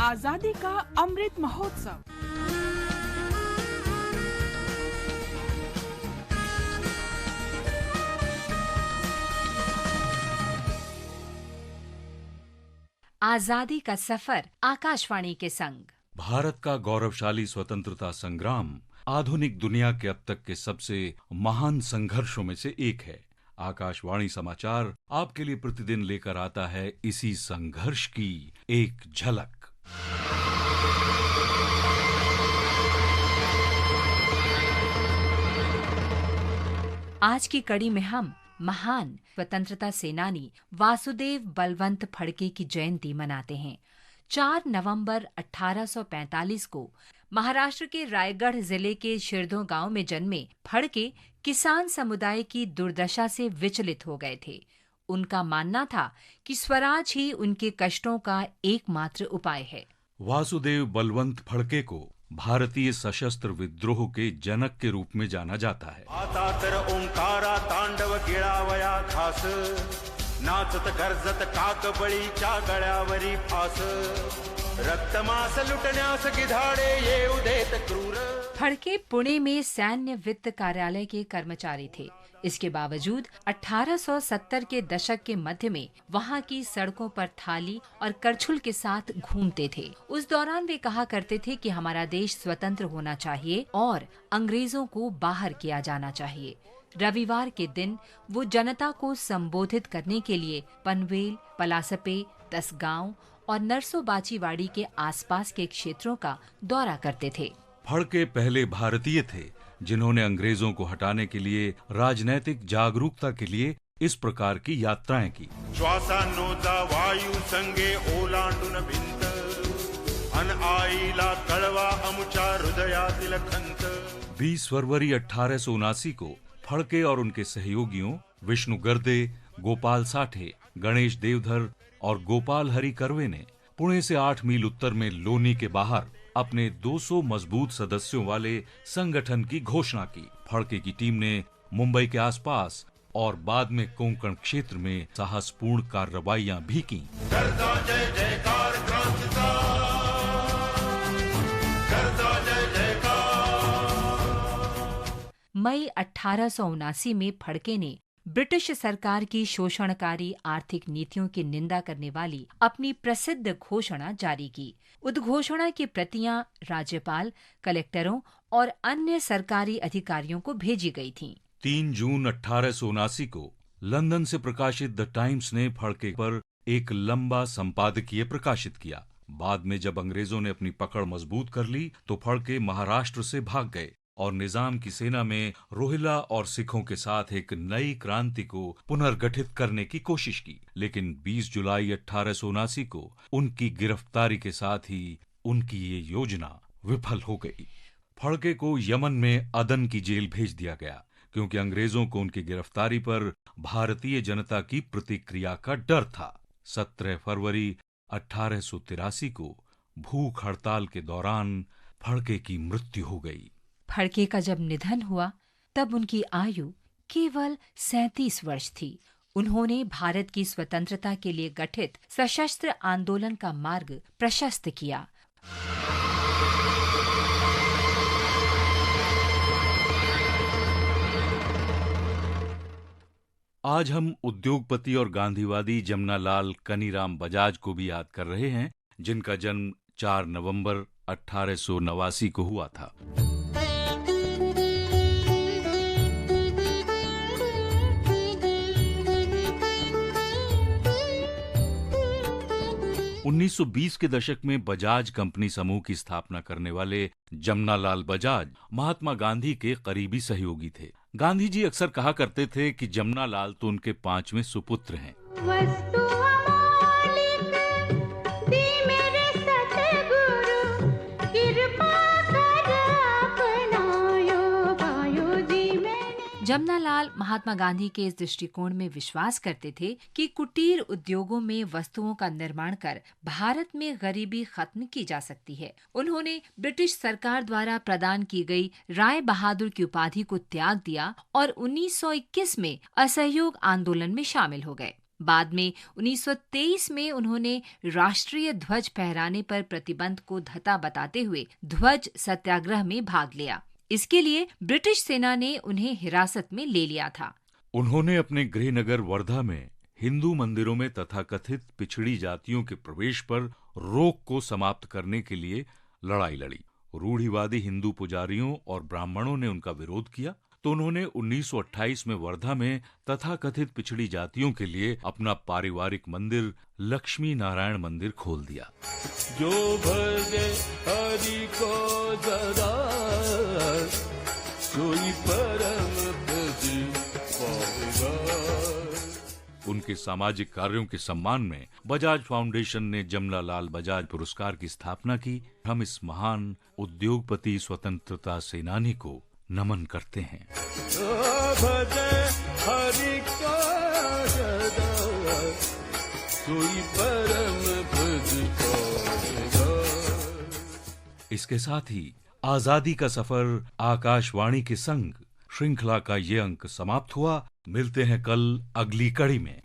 आजादी का अमृत महोत्सव। आजादी का सफर आकाशवाणी के संग। भारत का गौरवशाली स्वतंत्रता संग्राम आधुनिक दुनिया के अब तक के सबसे महान संघर्षों में से एक है। आकाशवाणी समाचार आपके लिए प्रतिदिन लेकर आता है इसी संघर्ष की एक झलक। आज की कड़ी में हम महान स्वतंत्रता सेनानी वासुदेव बलवंत फड़के की जयंती मनाते हैं। 4 नवंबर 1845 को महाराष्ट्र के रायगढ़ जिले के शिरदो गांव में जन्मे फड़के किसान समुदाय की दुर्दशा से विचलित हो गए थे। उनका मानना था कि स्वराज ही उनके कष्टों का एकमात्र उपाय है। वासुदेव बलवंत फड़के को भारतीय सशस्त्र विद्रोह के जनक के रूप में जाना जाता है। आता तर ओंकारा तांडव गिळावया घास, नाचत गरजत काक बळीच्या गळ्यावरी फास, रक्तमास लुटण्यास गिधाडे येऊ देत क्रूर। फड़के पुणे में सैन्य वित्त कार्यालय के कर्मचारी थे। इसके बावजूद 1870 के दशक के मध्य में वहाँ की सड़कों पर थाली और करछुल के साथ घूमते थे। उस दौरान वे कहा करते थे कि हमारा देश स्वतंत्र होना चाहिए और अंग्रेजों को बाहर किया जाना चाहिए। रविवार के दिन वो जनता को संबोधित करने के लिए पनवेल, पलासपे, तसगांव और नरसोबाचीवाड़ी के आसपास के क्षेत्रों का दौरा करते थे। फड़के पहले भारतीय थे जिन्होंने अंग्रेजों को हटाने के लिए राजनैतिक जागरूकता के लिए इस प्रकार की यात्राएं की। श्वासानोजा वायू संगे ओलांडून भिंत, अन आईला कळवा अमुच्या हृदयातील खंत। 20 फरवरी 1879 को फड़के और उनके सहयोगियों विष्णु गर्दे, गोपाल साठे, गणेश देवधर और गोपाल हरि कर्वे ने पुणे से 8 मील उत्तर में लोनी के बाहर अपने 200 मजबूत सदस्यों वाले संगठन की घोषणा की। फड़के की टीम ने मुंबई के आसपास और बाद में कोंकण क्षेत्र में साहसपूर्ण कार्रवाइयां भी की। करता जय जयकार क्रांतिका, करता जय जयकार। मई 1879 में फड़के ने ब्रिटिश सरकार की शोषणकारी आर्थिक नीतियों की निंदा करने वाली अपनी प्रसिद्ध घोषणा जारी की। उद्घोषणा की प्रतियां राज्यपाल, कलेक्टरों और अन्य सरकारी अधिकारियों को भेजी गई थीं। 3 जून 1879 को लंदन से प्रकाशित द टाइम्स ने फड़के पर एक लंबा संपादकीय प्रकाशित किया। बाद में जब अंग्रेजों ने अपनी पकड़ मजबूत कर ली तो फड़के महाराष्ट्र से भाग गए और निजाम की सेना में रोहिला और सिखों के साथ एक नई क्रांति को पुनर्गठित करने की कोशिश की। लेकिन 20 जुलाई 1879 को उनकी गिरफ्तारी के साथ ही उनकी ये योजना विफल हो गई। फड़के को यमन में अदन की जेल भेज दिया गया क्योंकि अंग्रेजों को उनकी गिरफ्तारी पर भारतीय जनता की प्रतिक्रिया का डर था। 17 फरवरी 1883 को भूख हड़ताल के दौरान फड़के की मृत्यु हो गई। फड़के का जब निधन हुआ तब उनकी आयु केवल 37 वर्ष थी। उन्होंने भारत की स्वतंत्रता के लिए गठित सशस्त्र आंदोलन का मार्ग प्रशस्त किया। आज हम उद्योगपति और गांधीवादी जमनालाल कनीराम बजाज को भी याद कर रहे हैं, जिनका जन्म 4 नवंबर 1889 को हुआ था। 1920 के दशक में बजाज कंपनी समूह की स्थापना करने वाले जमनालाल बजाज महात्मा गांधी के करीबी सहयोगी थे। गांधी जी अक्सर कहा करते थे कि जमनालाल तो उनके 5वें सुपुत्र हैं। जमनालाल महात्मा गांधी के इस दृष्टिकोण में विश्वास करते थे कि कुटीर उद्योगों में वस्तुओं का निर्माण कर भारत में गरीबी खत्म की जा सकती है। उन्होंने ब्रिटिश सरकार द्वारा प्रदान की गई राय बहादुर की उपाधि को त्याग दिया और 1921 में असहयोग आंदोलन में शामिल हो गए। बाद में 1923 में उन्होंने राष्ट्रीय ध्वज फहराने पर प्रतिबंध को धता बताते हुए ध्वज सत्याग्रह में भाग लिया। इसके लिए ब्रिटिश सेना ने उन्हें हिरासत में ले लिया था। उन्होंने अपने गृहनगर वर्धा में हिंदू मंदिरों में तथाकथित पिछड़ी जातियों के प्रवेश पर रोक को समाप्त करने के लिए लड़ाई लड़ी। रूढ़िवादी हिंदू पुजारियों और ब्राह्मणों ने उनका विरोध किया, तो उन्होंने 1928 में वर्धा में तथाकथित पिछड़ी जातियों के लिए अपना पारिवारिक मंदिर लक्ष्मी नारायण मंदिर खोल दिया। जो भजे हरि को जरा सोई परम भजी पावेगा। उनके सामाजिक कार्यों के सम्मान में बजाज फाउंडेशन ने जमना लाल बजाज पुरस्कार की स्थापना की। हम इस महान उद्योगपति स्वतंत्रता सेनानी को नमन करते हैं। भजे हरि को जरा सोई परम भजी पावेगा। इसके साथ ही आजादी का सफर आकाशवाणी के संग श्रृंखला का ये अंक समाप्त हुआ। मिलते हैं कल अगली कड़ी में।